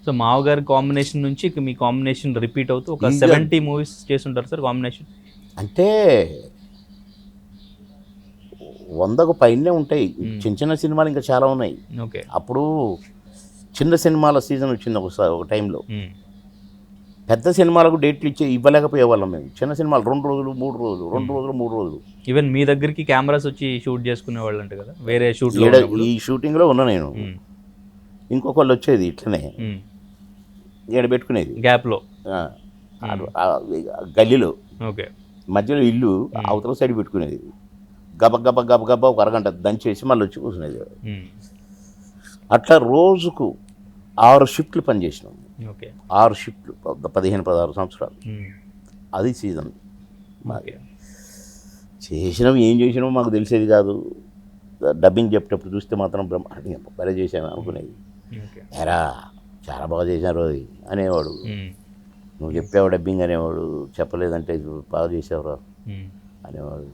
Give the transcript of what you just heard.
So మావగారి combination నుంచి ఇక మీ combination repeat అవుతూ ఒక ఇంకా 70 మూవీస్ చేస్తుంటారు సార్ కాంబినేషన్. అంటే 100కు పైనే ఉంటాయి. చిన్న చిన్న సినిమాలు ఇంకా చాలా ఉన్నాయి. ఓకే. అప్పుడు చిన్న సినిమాల సీజన్ వచ్చింది ఒక టైంలో. పెద్ద సినిమాలకు డేట్లు ఇవ్వలేకపోయేవాళ్ళం మేము. చిన్న సినిమాలు 2 రోజులు 3 రోజులు 2 రోజులు 3 రోజులు. ఈవెన్ మీ దగ్గరికి కెమెరాస్ వచ్చి షూట్ చేసుకునే వాళ్ళు అంట కదా వేరే షూట్ లో ఈ షూటింగ్లో ఉన్నా నేను. ఇంకొకళ్ళు వచ్చేది ఇట్లనే ఈడ పెట్టుకునేది గ్యాప్ లో గల్లీలో ఓకే. మధ్యలో ఇల్లు అవతల సైడ్ పెట్టుకునేది. గబ గబ గబ గబ ఒక అరగంట దంచేసి మళ్ళీ వచ్చి కూర్చునేది. అట్లా రోజుకు 6 షిఫ్ట్లు పనిచేసినాం. ఓకే. 6 షిఫ్ట్లు 15-16 సంవత్సరాలు. అది సీజన్. చేసినాం, ఏం చేసినామో మాకు తెలిసేది కాదు. డబ్బింగ్ చెప్పేటప్పుడు చూస్తే మాత్రం బ్రహ్మాండంగా భలే చేశాను అనుకునేది. ఎరా చాలా బాగా చేశారు అది అనేవాడు. నువ్వు చెప్పావు డబ్బింగ్ అనేవాడు. చెప్పలేదంటే బాగా చేసావురా అనేవాడు.